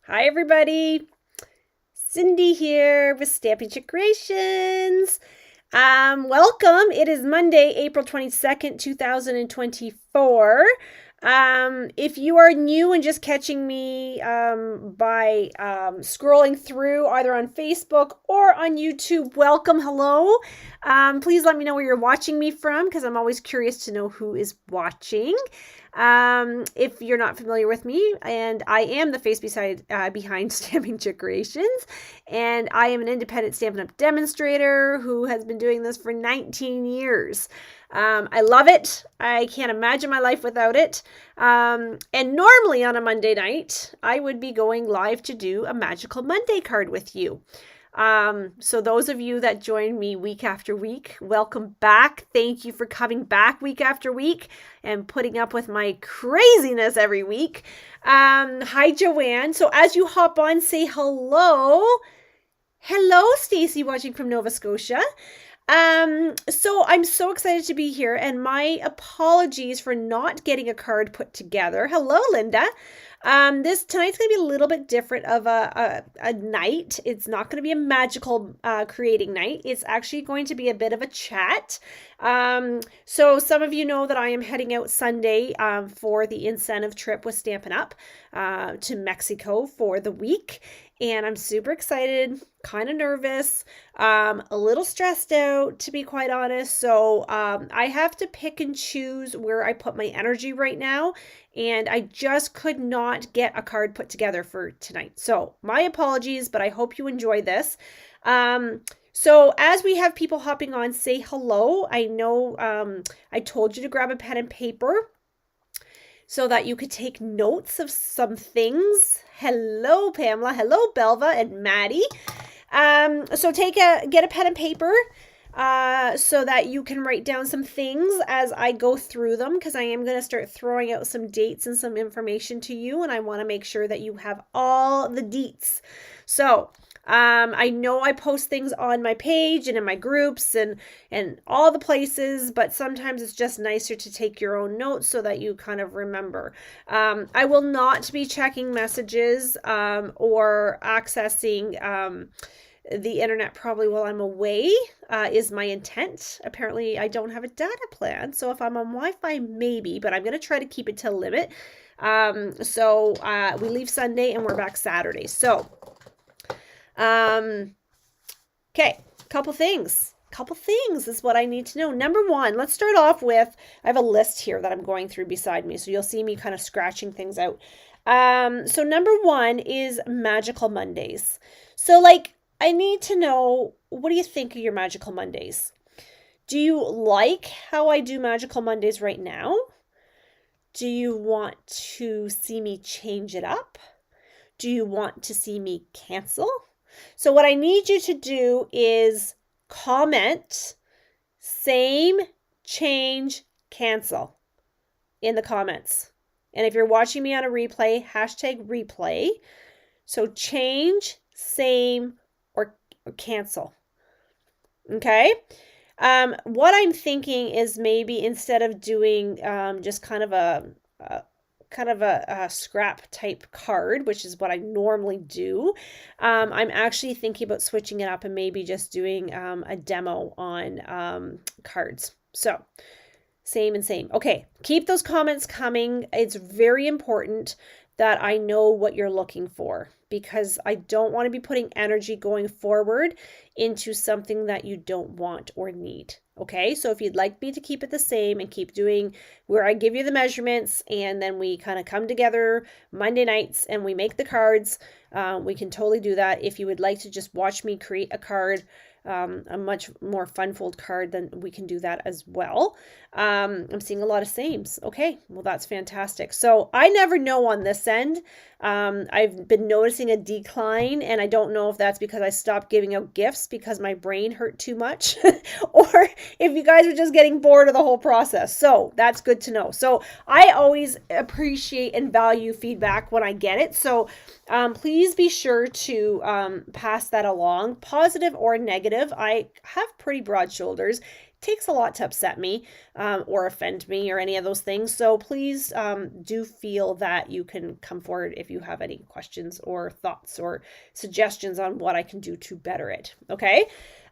Hi, everybody. Cindy here with Stamping Chick Creations. Welcome. It is Monday, April 22nd, 2024. If you are new and just catching me by scrolling through either on Facebook or on YouTube, welcome. Hello. Please let me know where you're watching me from because I'm always curious to know who is watching. If you're not familiar with me, and I am the face behind Stamping Chick Creations, and I am an independent Stampin' Up! Demonstrator who has been doing this for 19 years. I love it. I can't imagine my life without it. And normally on a Monday night, I would be going live to do a Magical Monday card with you. So those of you that join me week after week, welcome back. Thank you for coming back week after week and putting up with my craziness every week. Hi, Joanne. So as you hop on, say hello. Hello, Stacy, watching from Nova Scotia. So I'm so excited to be here, and my apologies for not getting a card put together. Hello, Linda. This tonight's gonna be a little bit different of a night. It's not gonna be a magical creating night. It's actually going to be a bit of a chat. So some of you know that I am heading out Sunday for the incentive trip with Stampin' Up! To Mexico for the week. And I'm super excited, kind of nervous, a little stressed out, to be quite honest. So I have to pick and choose where I put my energy right now. And I just could not get a card put together for tonight. So my apologies, but I hope you enjoy this. So as we have people hopping on, say hello. I know I told you to grab a pen and paper so that you could take notes of some things. Hello, Pamela. Hello, Belva and Maddie. So get a pen and paper so that you can write down some things as I go through them, because I am going to start throwing out some dates and some information to you, and I want to make sure that you have all the deets. So I know I post things on my page and in my groups and all the places, but sometimes it's just nicer to take your own notes so that you kind of remember. I will not be checking messages or accessing the internet probably while I'm away is my intent. Apparently, I don't have a data plan, so if I'm on Wi-Fi, maybe, but I'm going to try to keep it to a limit. So we leave Sunday and we're back Saturday. So okay, couple things is what I need to know. Number one, let's start off with, I have a list here that I'm going through beside me, so you'll see me kind of scratching things out. So number one is Magical Mondays. So I need to know, what do you think of your Magical Mondays? Do you like how I do Magical Mondays right now? Do you want to see me change it up? Do you want to see me cancel? So what I need you to do is comment same, change, cancel in the comments. And if you're watching me on a replay, hashtag replay. So change, same, or cancel. Okay? What I'm thinking is maybe instead of doing just kind of a scrap type card, which is what I normally do, I'm actually thinking about switching it up and maybe just doing a demo on cards. So same and same. Okay, keep those comments coming. It's very important that I know what you're looking for, because I don't want to be putting energy going forward into something that you don't want or need. Okay, so if you'd like me to keep it the same and keep doing where I give you the measurements and then we kind of come together Monday nights and we make the cards, we can totally do that. If you would like to just watch me create a card, a much more fun fold card, then we can do that as well. I'm seeing a lot of sames. Okay, well, that's fantastic. So I never know on this end. I've been noticing a decline, and I don't know if that's because I stopped giving out gifts because my brain hurt too much or if you guys are just getting bored of the whole process. So that's good to know. So I always appreciate and value feedback when I get it. So please be sure to pass that along, positive or negative. I have pretty broad shoulders. takes a lot to upset me or offend me or any of those things. So please do feel that you can come forward if you have any questions or thoughts or suggestions on what I can do to better it. Okay.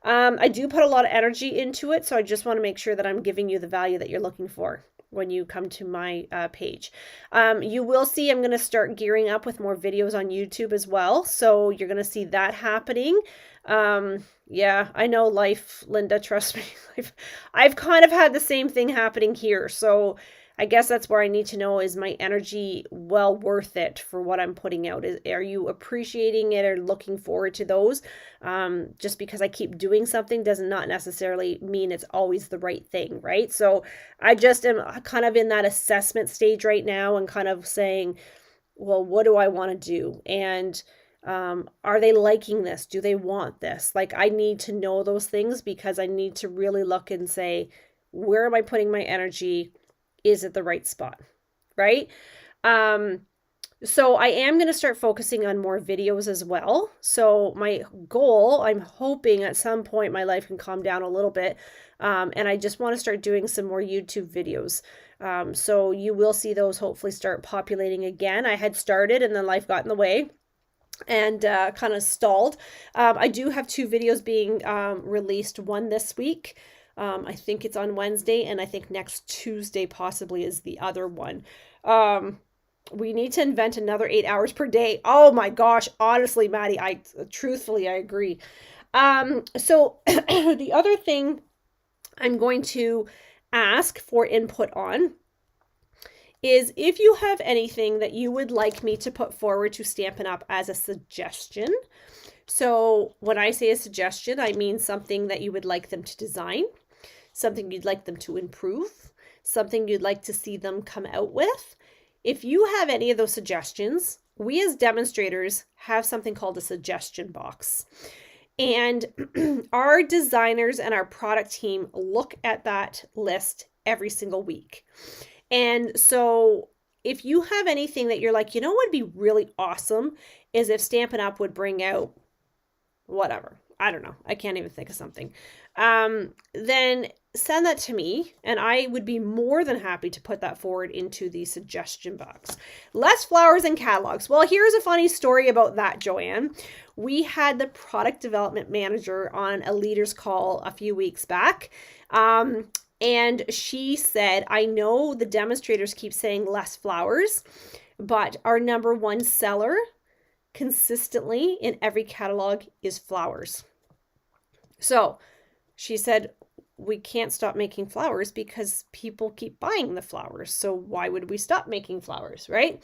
I do put a lot of energy into it, so I just want to make sure that I'm giving you the value that you're looking for when you come to my page. You will see I'm going to start gearing up with more videos on YouTube as well. So you're going to see that happening. Yeah, I know life, Linda, trust me. I've kind of had the same thing happening here. So I guess that's where I need to know, is my energy well worth it for what I'm putting out? Are you appreciating it or looking forward to those? Just because I keep doing something does not necessarily mean it's always the right thing, right? So I just am kind of in that assessment stage right now and kind of saying, well, what do I want to do? And are they liking this? Do they want this? Like, I need to know those things because I need to really look and say, where am I putting my energy? Is it the right spot? Right? So I am going to start focusing on more videos as well. So my goal, I'm hoping at some point my life can calm down a little bit. And I just want to start doing some more YouTube videos. So you will see those hopefully start populating again. I had started and then life got in the way and kind of stalled. I do have 2 videos being released, one this week. I think it's on Wednesday, and I think next Tuesday possibly is the other one. We need to invent another 8 hours per day. Oh my gosh, honestly, Maddie, I agree. So the other thing I'm going to ask for input on is if you have anything that you would like me to put forward to Stampin' Up! As a suggestion. So when I say a suggestion, I mean something that you would like them to design, something you'd like them to improve, something you'd like to see them come out with. If you have any of those suggestions, we as demonstrators have something called a suggestion box. And our designers and our product team look at that list every single week. And so if you have anything that you're like, you know what would be really awesome is if Stampin' Up! Would bring out whatever. I don't know. I can't even think of something. Then send that to me and I would be more than happy to put that forward into the suggestion box. Less flowers and catalogs. Well, here's a funny story about that, Joanne. We had the product development manager on a leaders call a few weeks back. And she said, I know the demonstrators keep saying less flowers, but our number 1 seller consistently in every catalog is flowers. So she said, we can't stop making flowers because people keep buying the flowers. So why would we stop making flowers, right?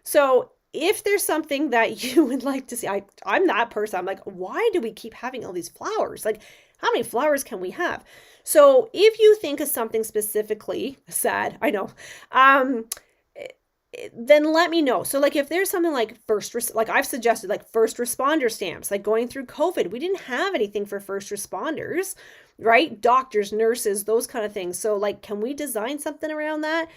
So if there's something that you would like to see, I'm that person. I'm like, why do we keep having all these flowers? Like, how many flowers can we have? So if you think of something specifically sad, I know, then let me know. So like if there's something like like I've suggested like first responder stamps, like going through COVID, we didn't have anything for first responders, right? Doctors, nurses, those kind of things. So like, can we design something around that?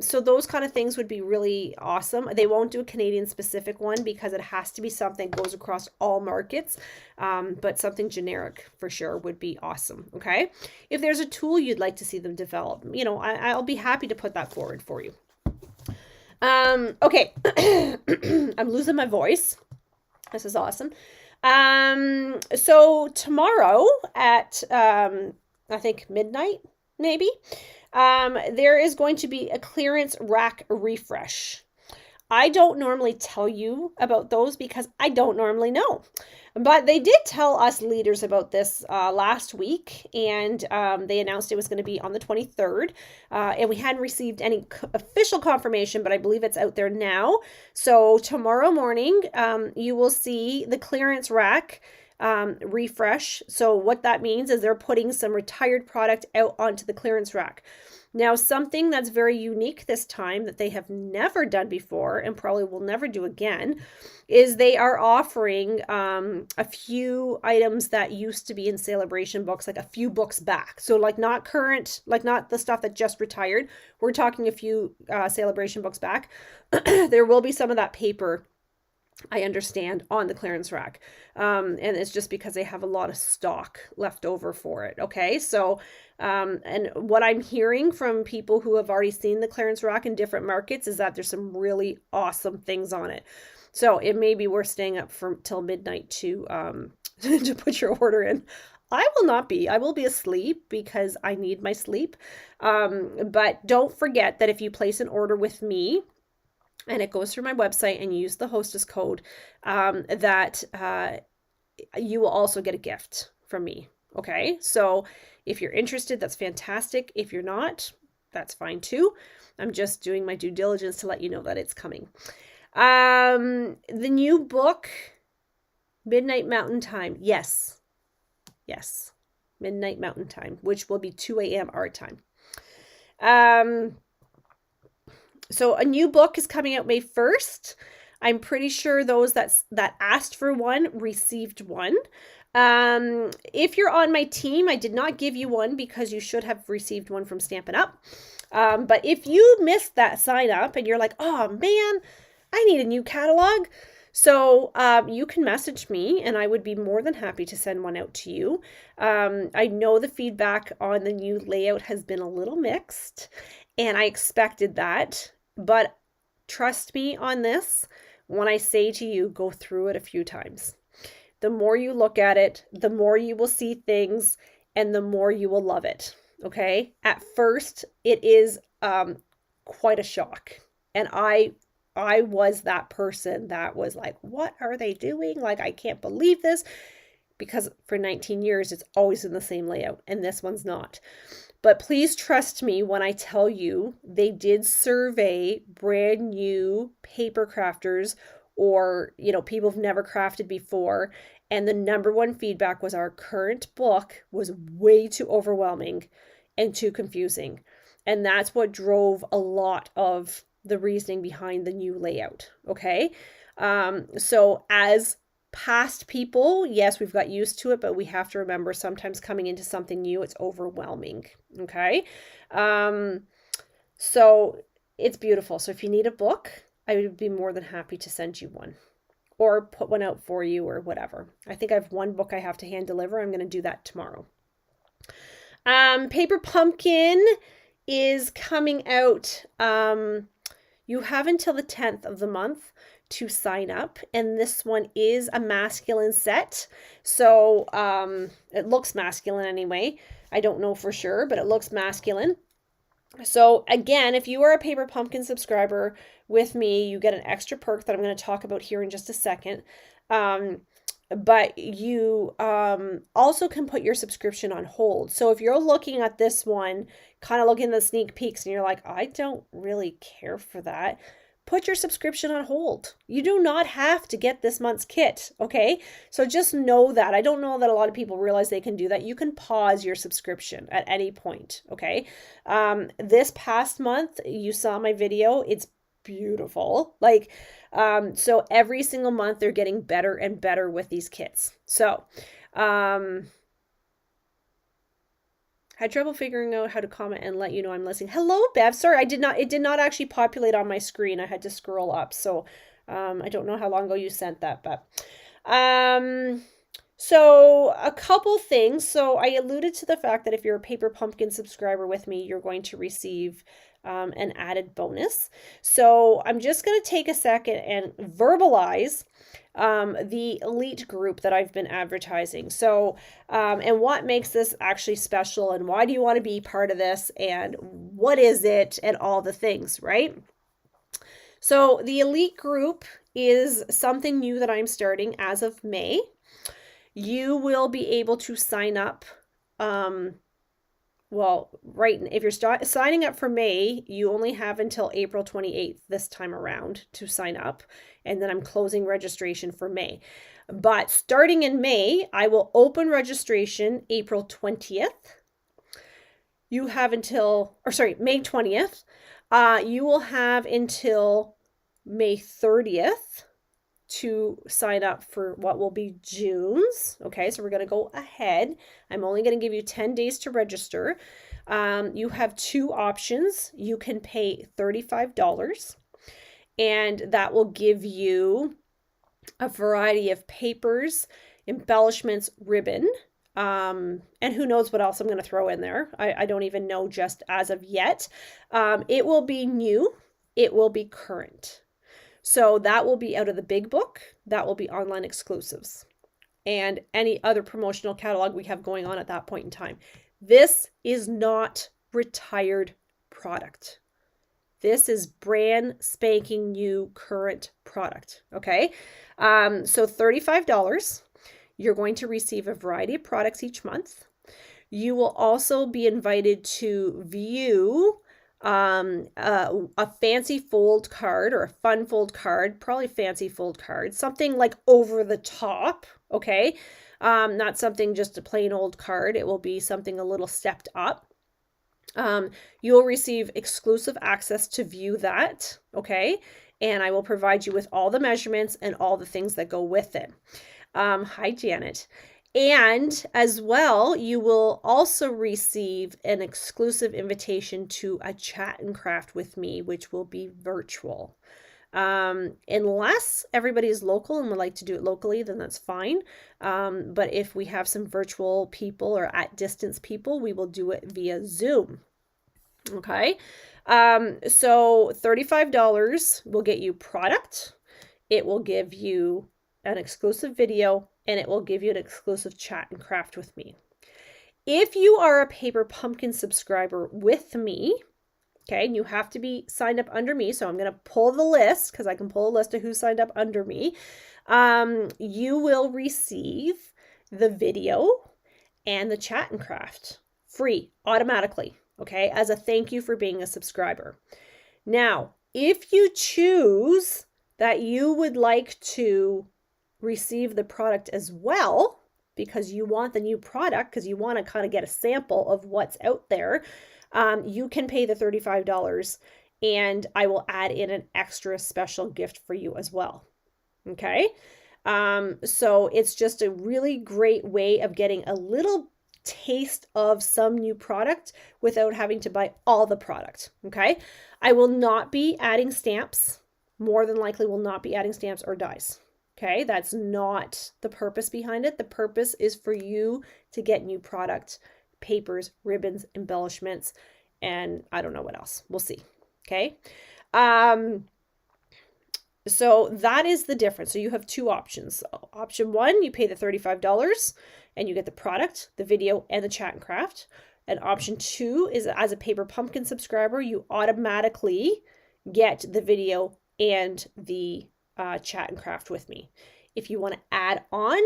So those kind of things would be really awesome. They won't do a Canadian specific one because it has to be something that goes across all markets. But something generic for sure would be awesome. Okay. If there's a tool you'd like to see them develop, you know, I'll be happy to put that forward for you. Okay. I'm losing my voice. This is awesome. So tomorrow at, I think midnight, maybe, there is going to be a clearance rack refresh. I don't normally tell you about those because I don't normally know. But they did tell us leaders about this last week, and they announced it was going to be on the 23rd. And we hadn't received any official confirmation, but I believe it's out there now. So tomorrow morning, you will see the clearance rack refresh. So what that means is they're putting some retired product out onto the clearance rack. Now, something that's very unique this time that they have never done before and probably will never do again is they are offering a few items that used to be in Celebration books, like a few books back. So like not current, like not the stuff that just retired. We're talking a few Celebration books back. There will be some of that paper I understand, on the clearance rack. And it's just because they have a lot of stock left over for it. Okay. So, and what I'm hearing from people who have already seen the clearance rack in different markets is that there's some really awesome things on it. So it may be worth staying up till midnight to, to put your order in. I will not be. I will be asleep because I need my sleep. But don't forget that if you place an order with me, and it goes through my website and you use the hostess code, that you will also get a gift from me. Okay. So if you're interested, that's fantastic. If you're not, that's fine too. I'm just doing my due diligence to let you know that it's coming. The new book, Midnight Mountain Time. Yes. Midnight Mountain Time, which will be 2 a.m. our time. So a new book is coming out May 1st. I'm pretty sure those that asked for one received one. If you're on my team, I did not give you one because you should have received one from Stampin' Up. But if you missed that sign up and you're like, oh man, I need a new catalog. So you can message me and I would be more than happy to send one out to you. I know the feedback on the new layout has been a little mixed, and I expected that, but trust me on this when I say to you, go through it a few times. The more you look at it, the more you will see things and the more you will love it. Okay. At first, it is quite a shock. And I was that person that was like, what are they doing? Like, I can't believe this, because for 19 years, it's always in the same layout and this one's not. But please trust me when I tell you they did survey brand new paper crafters, or, you know, people who've never crafted before. And the number one feedback was our current book was way too overwhelming and too confusing. And that's what drove a lot of the reasoning behind the new layout. Okay. So as past people, yes, we've got used to it, but we have to remember sometimes coming into something new, it's overwhelming. Okay. So it's beautiful. So if you need a book, I would be more than happy to send you one or put one out for you or whatever. I think I have one book I have to hand deliver. I'm going to do that tomorrow. Paper Pumpkin is coming out. You have until the 10th of the month to sign up, and this one is a masculine set. So it looks masculine anyway. I don't know for sure, but it looks masculine. So again, if you are a Paper Pumpkin subscriber with me, you get an extra perk that I'm going to talk about here in just a second. But you also can put your subscription on hold. So if you're looking at this one, kind of looking at the sneak peeks and you're like, I don't really care for that, put your subscription on hold. You do not have to get this month's kit, okay? So just know that. I don't know that a lot of people realize they can do that. You can pause your subscription at any point, okay? This past month, you saw my video. It's beautiful. Like, so every single month they're getting better and better with these kits. So, had trouble figuring out how to comment and let you know I'm listening. Hello, Bev. Sorry, it did not actually populate on my screen. I had to scroll up. So, I don't know how long ago you sent that, but, so a couple things. So I alluded to the fact that if you're a Paper Pumpkin subscriber with me, you're going to receive an added bonus. So I'm just going to take a second and verbalize the elite group that I've been advertising. So, and what makes this actually special, and why do you want to be part of this, and what is it, and all the things, right? So the elite group is something new that I'm starting as of May. You will be able to sign up. Well, right, if you're signing up for May, you only have until April 28th this time around to sign up. And then I'm closing registration for May. But starting in May, I will open registration April 20th. You have until, May 20th. You will have until May 30th to sign up for what will be June's. Okay, so we're going to go ahead. I'm only going to give you 10 days to register. You have two options. You can pay $35, and that will give you a variety of papers, embellishments, ribbon, and who knows what else I'm going to throw in there. I don't even know just as of yet. It will be new. It will be current. So that will be out of the big book. That will be online exclusives and any other promotional catalog we have going on at that point in time. This is not retired product. This is brand spanking new current product. Okay. So $35. You're going to receive a variety of products each month. You will also be invited to view a fancy fold card or a fun fold card, probably fancy fold card, something like over the top. Okay. Not something just a plain old card. It will be something a little stepped up. You'll receive exclusive access to view that. Okay. And I will provide you with all the measurements and all the things that go with it. Hi, Janet. And as well, you will also receive an exclusive invitation to a chat and craft with me, which will be virtual. Unless everybody is local and would like to do it locally, then that's fine. But if we have some virtual people or at distance people, we will do it via Zoom. Okay. So $35 will get you product. It will give you an exclusive video, and it will give you an exclusive chat and craft with me. If you are a Paper Pumpkin subscriber with me, okay, and you have to be signed up under me, so I'm going to pull the list because I can pull a list of who signed up under me. You will receive the video and the chat and craft free automatically, okay, as a thank you for being a subscriber. Now, if you choose that you would like to receive the product as well, because you want the new product, because you want to kind of get a sample of what's out there, you can pay the $35 and I will add in an extra special gift for you as well. Okay. So it's just a really great way of getting a little taste of some new product without having to buy all the product. Okay. I will not be adding stamps. More than likely will not be adding stamps or dies. Okay, that's not the purpose behind it. The purpose is for you to get new product, papers, ribbons, embellishments, and I don't know what else. We'll see. Okay. So that is the difference. So you have two options. So option one, you pay the $35 and you get the product, the video, and the chat and craft. And option two is as a Paper Pumpkin subscriber, you automatically get the video and the chat and craft with me. If you want to add on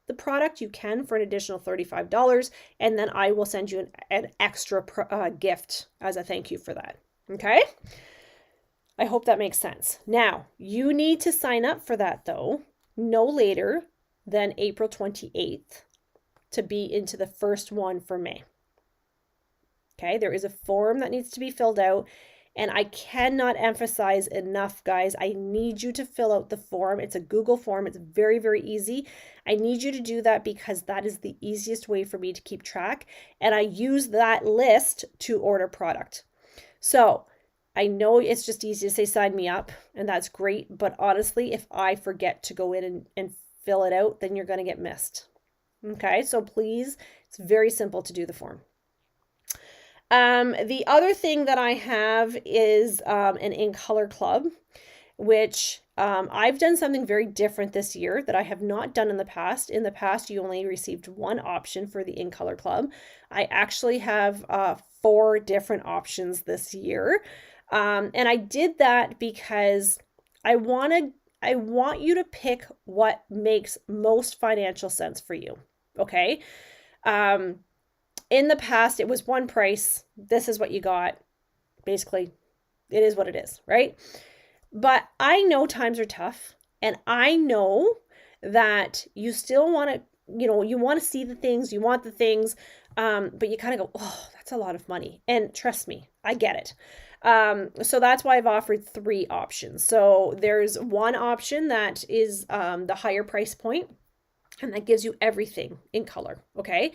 the product, you can for an additional $35, and then I will send you an extra gift as a thank you for that. Okay? I hope that makes sense. Now, you need to sign up for that though, no later than April 28th to be into the first one for May. Okay? There is a form that needs to be filled out. And I cannot emphasize enough, guys, I need you to fill out the form. It's a Google form. It's very, very easy. I need you to do that because that is the easiest way for me to keep track. And I use that list to order product. So I know it's just easy to say, sign me up, and that's great. But honestly, if I forget to go in and fill it out, then you're going to get missed. Okay, so please, it's very simple to do the form. The other thing that I have is an In Color Club, which I've done something very different this year that I have not done in the past. In the past, you only received one option for the In Color Club. I actually have 4 different options this year. And I did that because I want you to pick what makes most financial sense for you. Okay. In the past, it was one price. This is what you got. Basically, it is what it is, right? But I know times are tough, and I know that you still want to, you want to see the things, you want the things, but you kind of go, oh, that's a lot of money. And trust me, I get it. So that's why I've offered 3 options. So there's one option that is the higher price point, and that gives you everything in color, okay?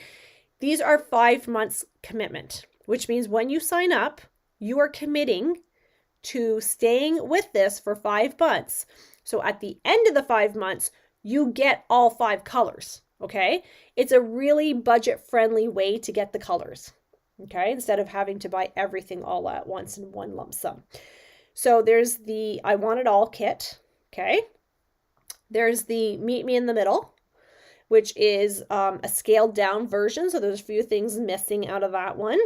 These are 5 months commitment, which means when you sign up, you are committing to staying with this for 5 months. So at the end of the 5 months, you get all 5 colors, okay? It's a really budget-friendly way to get the colors, okay? Instead of having to buy everything all at once in one lump sum. So there's the I Want It All kit, okay? There's the Meet Me in the Middle, which is a scaled down version. So there's a few things missing out of that one.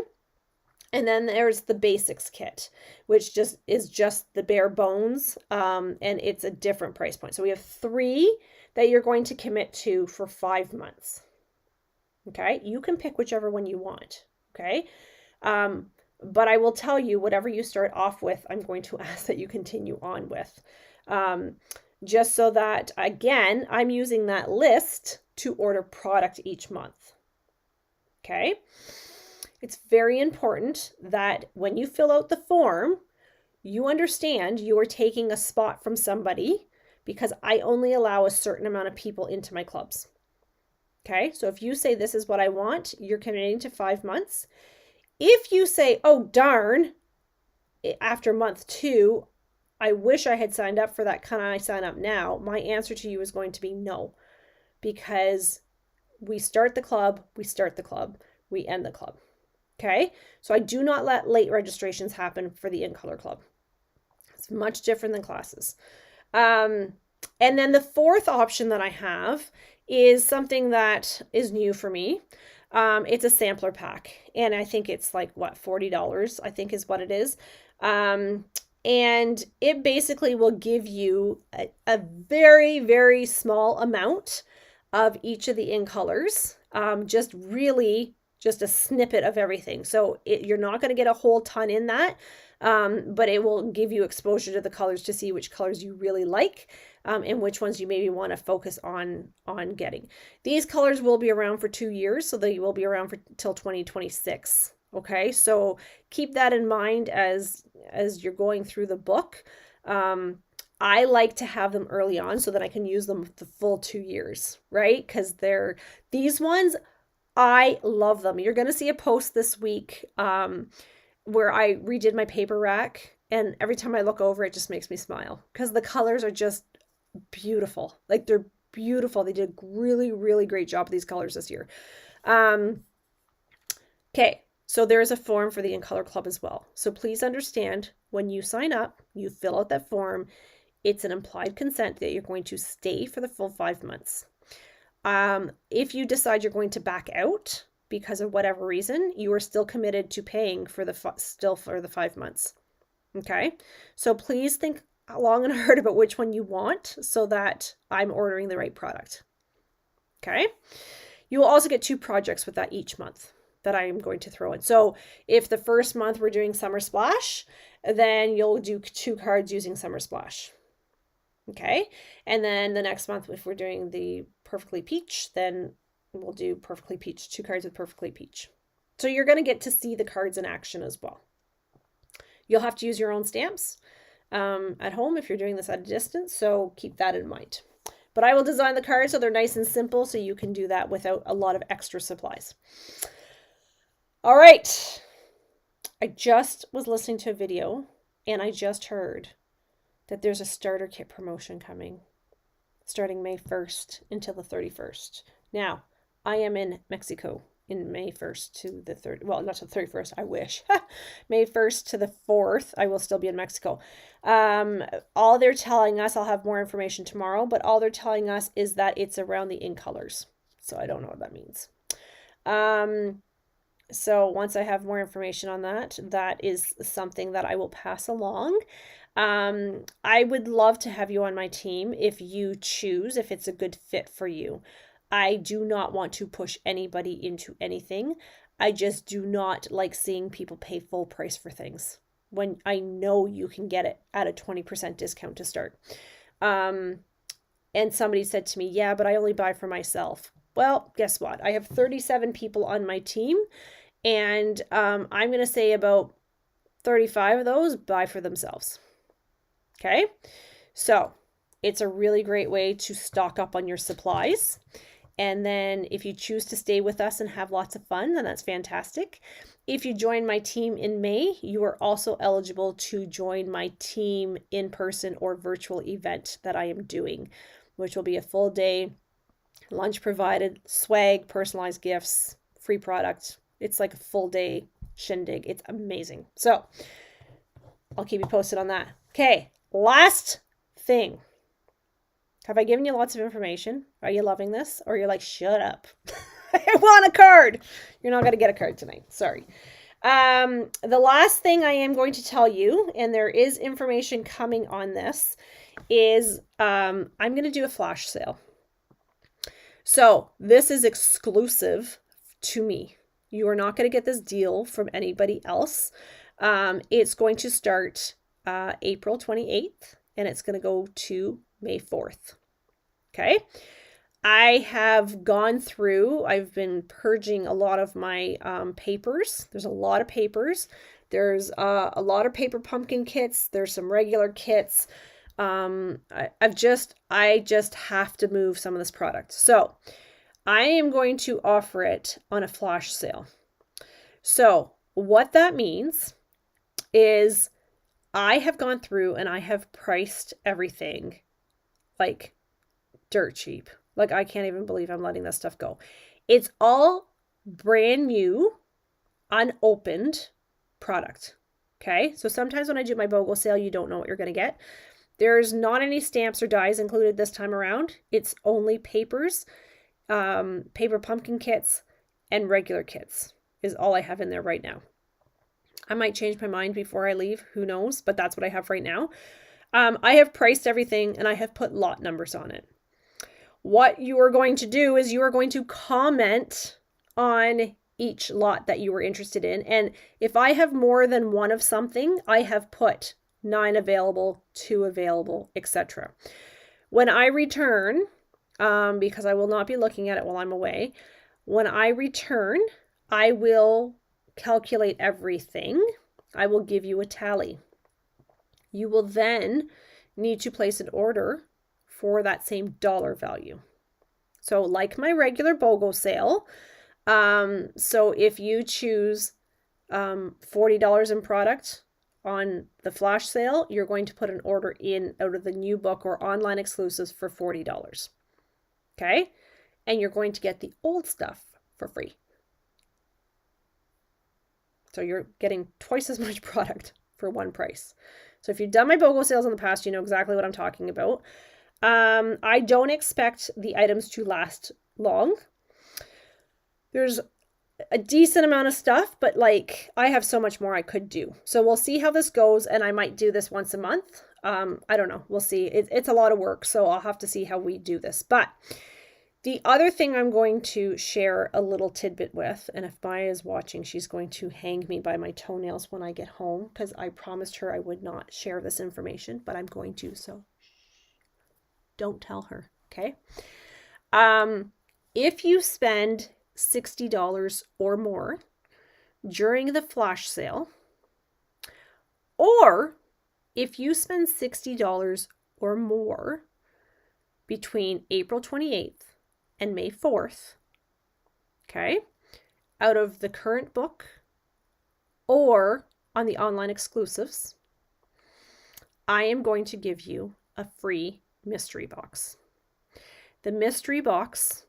And then there's the Basics kit, which is just the bare bones, and it's a different price point. So we have 3 that you're going to commit to for 5 months. Okay, you can pick whichever one you want. Okay, but I will tell you, whatever you start off with, I'm going to ask that you continue on with, just so that, again, I'm using that list to order product each month. Okay. It's very important that when you fill out the form, you understand you are taking a spot from somebody, because I only allow a certain amount of people into my clubs. Okay, so if you say this is what I want, you're committing to 5 months. If you say, oh darn, after month 2, I wish I had signed up for that, can I sign up now? My answer to you is going to be no, because we start the club, we end the club. Okay, so I do not let late registrations happen for the In Color Club. It's much different than classes. And then the 4th option that I have is something that is new for me. It's a sampler pack, and I think it's like, what, $40, I think is what it is. And it basically will give you a very, very small amount of each of the In Colors, just a snippet of everything. So you're not going to get a whole ton in that, but it will give you exposure to the colors to see which colors you really like, and which ones you maybe want to focus on getting. These colors will be around for 2 years, so they will be around for till 2026. Okay, so keep that in mind as you're going through the book. I like to have them early on so that I can use them the full 2 years, right? Because these ones, I love them. You're going to see a post this week where I redid my paper rack, and every time I look over, it just makes me smile because the colors are just beautiful. Like, they're beautiful. They did a really, really great job with these colors this year. Okay, so there is a form for the In Color Club as well. So please understand, when you sign up, you fill out that form. It's an implied consent that you're going to stay for the full 5 months. If you decide you're going to back out because of whatever reason, you are still committed to paying for the 5 months. Okay, so please think long and hard about which one you want so that I'm ordering the right product. Okay, you will also get 2 projects with that each month that I am going to throw in. So if the first month we're doing Summer Splash, then you'll do 2 cards using Summer Splash. Okay, and then the next month, if we're doing the Perfectly Peach, then we'll do Perfectly Peach, 2 cards with Perfectly Peach. So you're going to get to see the cards in action as well. You'll have to use your own stamps at home if you're doing this at a distance, so keep that in mind. But I will design the cards so they're nice and simple, so you can do that without a lot of extra supplies. All right, I just was listening to a video, and I just heard that there's a starter kit promotion coming starting May 1st until the 31st. Now, I am in Mexico in May 1st to the 3rd. Well, not to the 31st, I wish. May 1st to the 4th, I will still be in Mexico. All they're telling us, I'll have more information tomorrow, but all they're telling us is that it's around the In Colors. So I don't know what that means. So once I have more information on that, that is something that I will pass along. I would love to have you on my team if you choose, if it's a good fit for you. I do not want to push anybody into anything. I just do not like seeing people pay full price for things when I know you can get it at a 20% discount to start. And somebody said to me, yeah, but I only buy for myself. Well, guess what? I have 37 people on my team, and I'm going to say about 35 of those buy for themselves. Okay, so it's a really great way to stock up on your supplies. And then if you choose to stay with us and have lots of fun, then that's fantastic. if you join my team in May, you are also eligible to join my team in-person or virtual event that I am doing, which will be a full day, lunch provided, swag, personalized gifts, free product. It's like a full day shindig. It's amazing. So I'll keep you posted on that. Okay, last thing. Have I given you lots of information? Are you loving this? Or you're like, shut up. I want a card. You're not going to get a card tonight. Sorry. The last thing I am going to tell you, and there is information coming on this, is I'm going to do a flash sale. So this is exclusive to me. You are not going to get this deal from anybody else. It's going to start April 28th, and it's going to go to May 4th. Okay. I have gone through, I've been purging a lot of my papers. There's a lot of papers. There's a lot of paper pumpkin kits. There's some regular kits. I just have to move some of this product. So I am going to offer it on a flash sale. So what that means is I have gone through and I have priced everything like dirt cheap. Like, I can't even believe I'm letting this stuff go. It's all brand new, unopened product. Okay. So sometimes when I do my BOGO sale, you don't know what you're going to get. There's not any stamps or dies included this time around. It's only papers, paper pumpkin kits, and regular kits is all I have in there right now. I might change my mind before I leave. Who knows? But that's what I have right now. I have priced everything and I have put lot numbers on it. What you are going to do is you are going to comment on each lot that you were interested in. And if I have more than one of something, I have put 9 available, 2 available, etc. When I return, because I will not be looking at it while I'm away, when I return, I will calculate everything. I will give you a tally. You will then need to place an order for that same dollar value. So like my regular BOGO sale, so if you choose $40 in product on the flash sale, you're going to put an order in out of the new book or online exclusives for $40. Okay? And you're going to get the old stuff for free. So you're getting twice as much product for one price. So if you've done my BOGO sales in the past, you know exactly what I'm talking about. I don't expect the items to last long. There's a decent amount of stuff, but like I have so much more I could do. So we'll see how this goes, and I might do this once a month. I don't know. We'll see. It's a lot of work, so I'll have to see how we do this. But the other thing I'm going to share a little tidbit with, and if Maya is watching, she's going to hang me by my toenails when I get home because I promised her I would not share this information, but I'm going to, so don't tell her, okay? If you spend $60 or more during the flash sale, or if you spend $60 or more between April 28th and May 4th, okay, out of the current book or on the online exclusives, I am going to give you a free mystery box. The mystery box,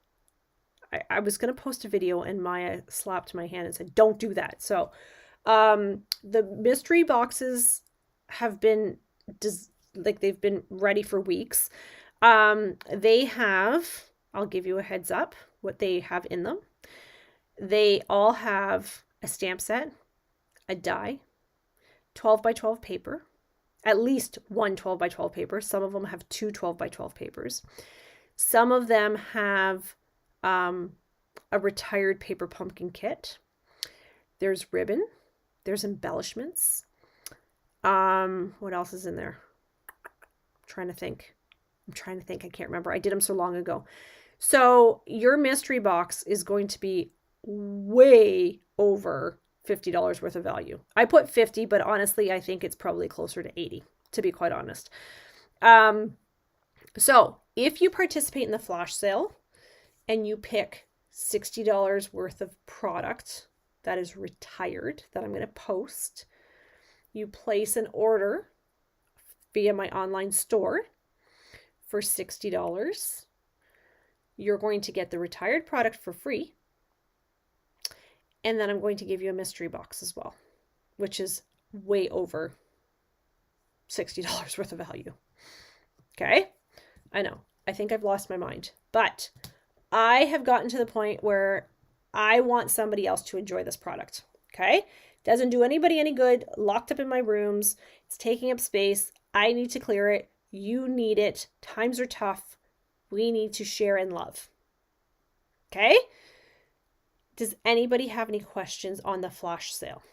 I was going to post a video and Maya slapped my hand and said, don't do that. So the mystery boxes have been they've been ready for weeks. They have, I'll give you a heads up what they have in them. They all have a stamp set, a die, 12 by 12 paper, at least one 12 by 12 paper. Some of them have 2 12 by 12 papers. Some of them have a retired paper pumpkin kit. There's ribbon. There's embellishments. What else is in there? I'm trying to think. I can't remember. I did them so long ago. So your mystery box is going to be way over $50 worth of value. I put 50, but honestly, I think it's probably closer to 80, to be quite honest. So if you participate in the flash sale and you pick $60 worth of product that is retired that I'm going to post. You place an order via my online store for $60. You're going to get the retired product for free. And then I'm going to give you a mystery box as well, which is way over $60 worth of value. Okay? I know. I think I've lost my mind. But I have gotten to the point where I want somebody else to enjoy this product. Okay? Doesn't do anybody any good. Locked up in my rooms. It's taking up space. I need to clear it. You need it. Times are tough. We need to share and love. Okay? Does anybody have any questions on the flash sale?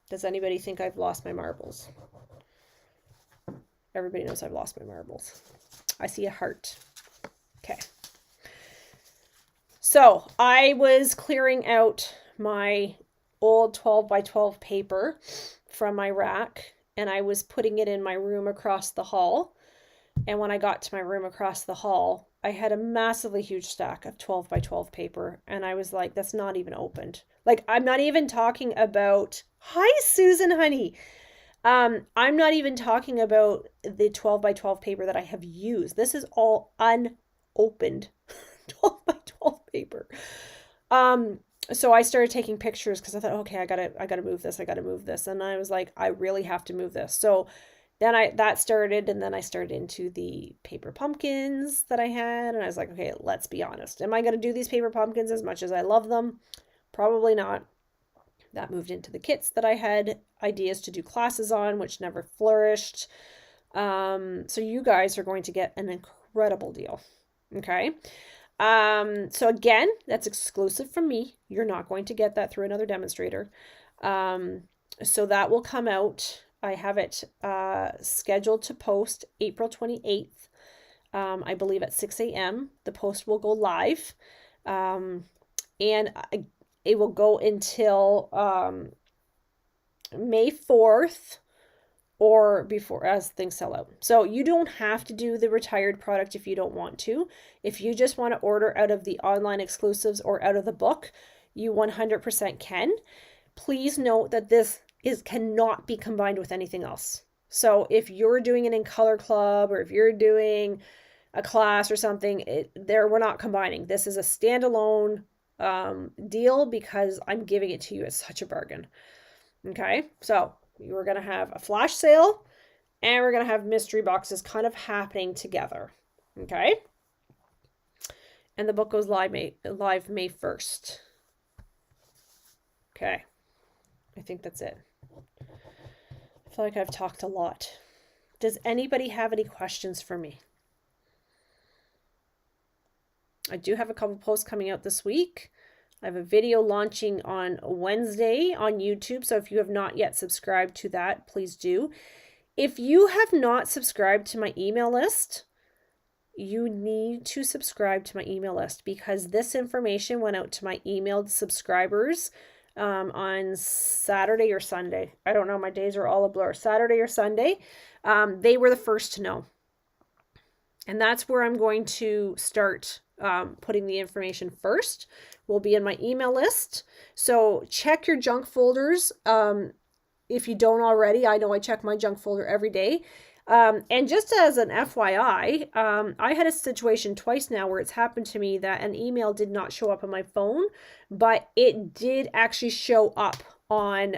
Does anybody think I've lost my marbles? Everybody knows I've lost my marbles. I see a heart. Okay. So I was clearing out my old 12 by 12 paper from my rack, and I was putting it in my room across the hall. And when I got to my room across the hall, I had a massively huge stack of 12 by 12 paper. And I was like, that's not even opened. Like, I'm not even talking about, hi, Susan, honey. I'm not even talking about the 12 by 12 paper that I have used. This is all unopened 12 by 12 paper. So I started taking pictures because I thought, okay, I gotta move this. I gotta move this. And I was like, I really have to move this. So then that started, and then I started into the paper pumpkins that I had. And I was like, okay, let's be honest. Am I going to do these paper pumpkins as much as I love them? Probably not. That moved into the kits that I had ideas to do classes on, which never flourished. So you guys are going to get an incredible deal. Okay. So again, that's exclusive from me. You're not going to get that through another demonstrator. So that will come out. I have it scheduled to post April 28th, I believe at 6 a.m. The post will go live, and it will go until May 4th or before, as things sell out. So you don't have to do the retired product if you don't want to. If you just want to order out of the online exclusives or out of the book, you 100% can. Please note that this cannot be combined with anything else. So if you're doing it in Color Club, or if you're doing a class or something, we're not combining. This is a standalone deal because I'm giving it to you at such a bargain. Okay, so we're going to have a flash sale, and we're going to have mystery boxes kind of happening together. Okay, and the book goes live May 1st. Okay, I think that's it. I feel like I've talked a lot. Does anybody have any questions for me? I do have a couple posts coming out this week. I have a video launching on Wednesday on YouTube. So if you have not yet subscribed to that, please do. If you have not subscribed to my email list, you need to subscribe to my email list, because this information went out to my emailed subscribers on Saturday or Sunday. I don't know. My days are all a blur. Saturday or Sunday. They were the first to know. And that's where I'm going to start putting the information first. Will be in my email list. So check your junk folders. If you don't already, I know I check my junk folder every day. And just as an FYI, I had a situation twice now where it's happened to me that an email did not show up on my phone, but it did actually show up on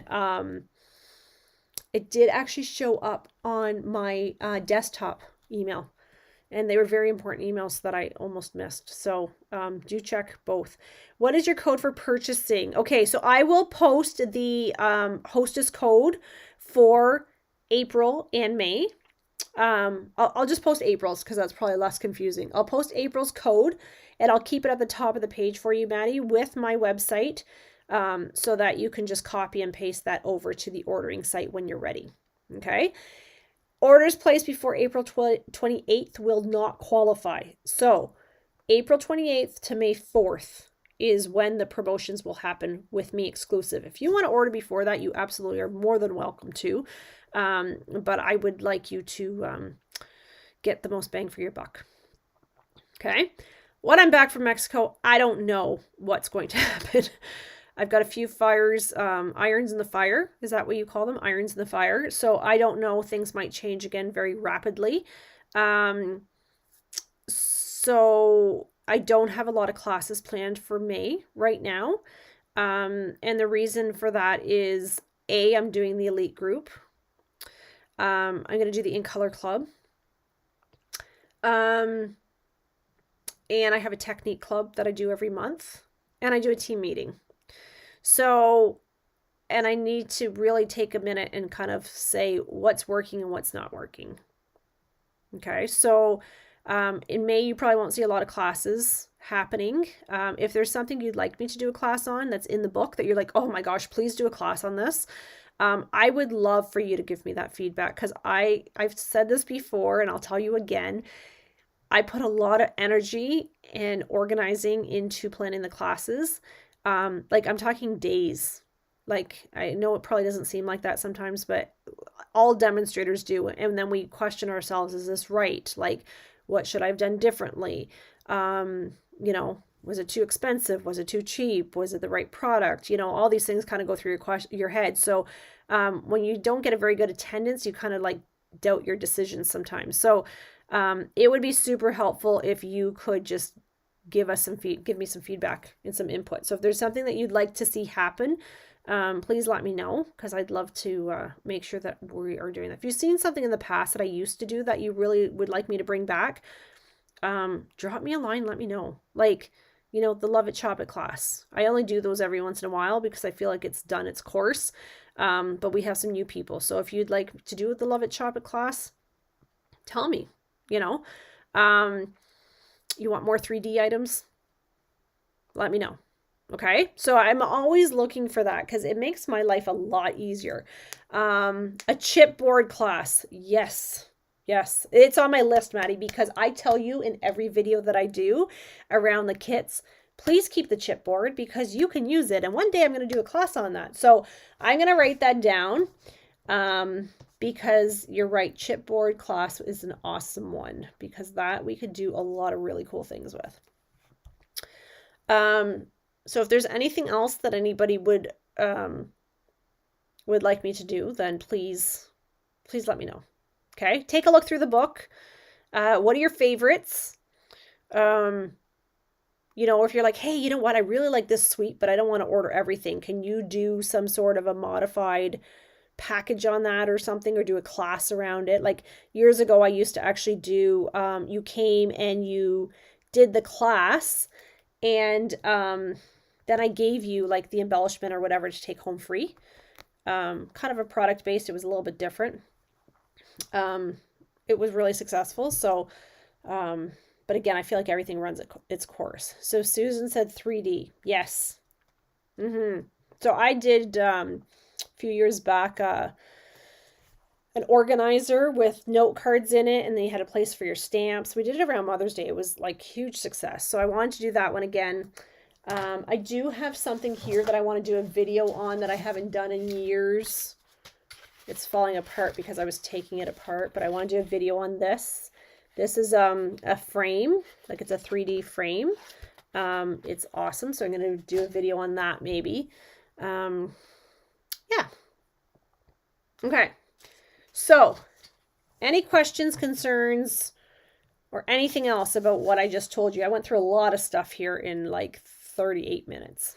my desktop email. And they were very important emails that I almost missed. So do check both. What is your code for purchasing? Okay, so I will post the hostess code for April and May. I'll just post April's because that's probably less confusing. I'll post April's code, and I'll keep it at the top of the page for you, Maddie, with my website, so that you can just copy and paste that over to the ordering site when you're ready. Okay. Orders placed before April 28th will not qualify. So April 28th to May 4th is when the promotions will happen with me exclusive. If you want to order before that, you absolutely are more than welcome to. But I would like you to get the most bang for your buck. Okay. When I'm back from Mexico, I don't know what's going to happen. I've got a few fires, irons in the fire. Is that what you call them? Irons in the fire. So I don't know. Things might change again very rapidly. So I don't have a lot of classes planned for May right now. And the reason for that is I'm doing the elite group. I'm going to do the In Color Club. And I have a technique club that I do every month. And I do a team meeting. So, and I need to really take a minute and kind of say what's working and what's not working. Okay, so in May, you probably won't see a lot of classes happening. If there's something you'd like me to do a class on that's in the book that you're like, oh my gosh, please do a class on this. I would love for you to give me that feedback, because I've said this before and I'll tell you again. I put a lot of energy and organizing into planning the classes. Like I'm talking days. Like I know it probably doesn't seem like that sometimes, but all demonstrators do. And then we question ourselves, is this right? Like, what should I have done differently? You know, was it too expensive? Was it too cheap? Was it the right product? You know, all these things kind of go through your head. So when you don't get a very good attendance, you kind of like doubt your decisions sometimes. So it would be super helpful if you could just give me some feedback and some input. So if there's something that you'd like to see happen, please let me know, because I'd love to make sure that we are doing that. If you've seen something in the past that I used to do that you really would like me to bring back, drop me a line, let me know. Like, you know, the Love It Chop It class. I only do those every once in a while because I feel like it's done its course. But we have some new people. So if you'd like to do the Love It Chop It class, tell me, you know. You want more 3D items? Let me know. Okay, so I'm always looking for that because it makes my life a lot easier. A chipboard class. Yes, it's on my list, Maddie, because I tell you in every video that I do around the kits, please keep the chipboard because you can use it. And one day I'm going to do a class on that. So I'm going to write that down because you're right. Chipboard class is an awesome one because that we could do a lot of really cool things with. So if there's anything else that anybody would like me to do, then please let me know. Okay, take a look through the book. What are your favorites? You know, or if you're like, hey, you know what, I really like this suite, but I don't want to order everything. Can you do some sort of a modified package on that or something, or do a class around it? Like years ago, I used to actually do, you came and you did the class, and then I gave you like the embellishment or whatever to take home free. Kind of a product based. It was a little bit different. It was really successful. So, but again, I feel like everything runs its course. So Susan said 3D. Yes. So I did a few years back an organizer with note cards in it, and then you had a place for your stamps. We did it around Mother's Day. It was like huge success. So I wanted to do that one again. I do have something here that I want to do a video on that I haven't done in years. It's falling apart because I was taking it apart, but I want to do a video on this. This is a frame, like it's a 3D frame. It's awesome. So I'm going to do a video on that maybe. Yeah. Okay. So any questions, concerns, or anything else about what I just told you? I went through a lot of stuff here in like 38 minutes.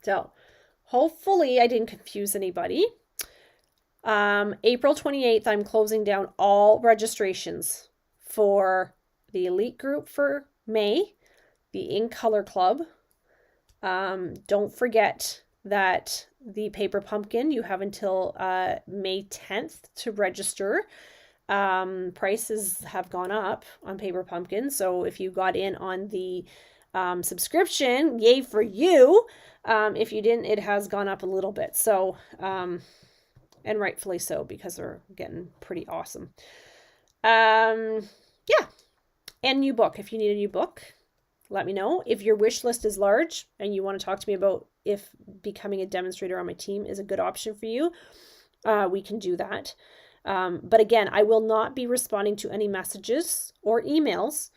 So hopefully I didn't confuse anybody. April 28th, I'm closing down all registrations for the elite group for May, the In Color Club. Don't forget that the Paper Pumpkin, you have until May 10th to register. Prices have gone up on Paper Pumpkin, so if you got in on the subscription, yay for you. If you didn't, it has gone up a little bit. So, and rightfully so, because they're getting pretty awesome. Yeah. And new book. If you need a new book, let me know. If your wish list is large and you want to talk to me about if becoming a demonstrator on my team is a good option for you, we can do that. But again, I will not be responding to any messages or emails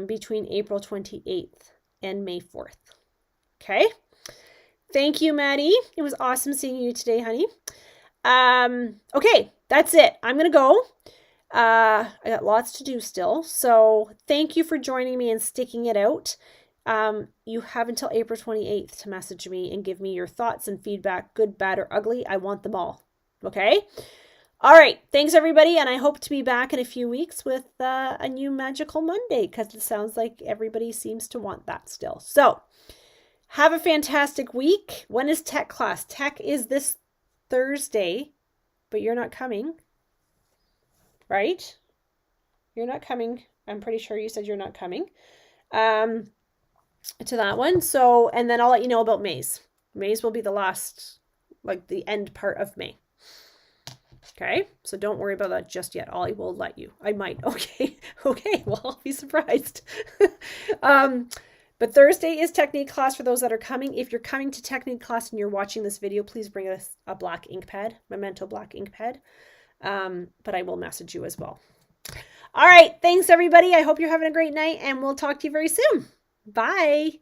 between April 28th and May 4th. Okay. Thank you, Maddie. It was awesome seeing you today, honey. Okay, that's it. I'm going to go. I got lots to do still. So thank you for joining me and sticking it out. You have until April 28th to message me and give me your thoughts and feedback, good, bad, or ugly. I want them all. Okay? All right. Thanks, everybody. And I hope to be back in a few weeks with a new Magical Monday, because it sounds like everybody seems to want that still. So have a fantastic week. When is tech class? Tech is this Thursday, but you're not coming, right? You're not coming. I'm pretty sure you said you're not coming to that one. So, and then I'll let you know about May's. May's will be the last, like the end part of May. Okay, so don't worry about that just yet. I will let you. I might. Okay. Well, I'll be surprised. But Thursday is Technique class for those that are coming. If you're coming to Technique class and you're watching this video, please bring us a black ink pad, Memento black ink pad. But I will message you as well. All right. Thanks, everybody. I hope you're having a great night, and we'll talk to you very soon. Bye.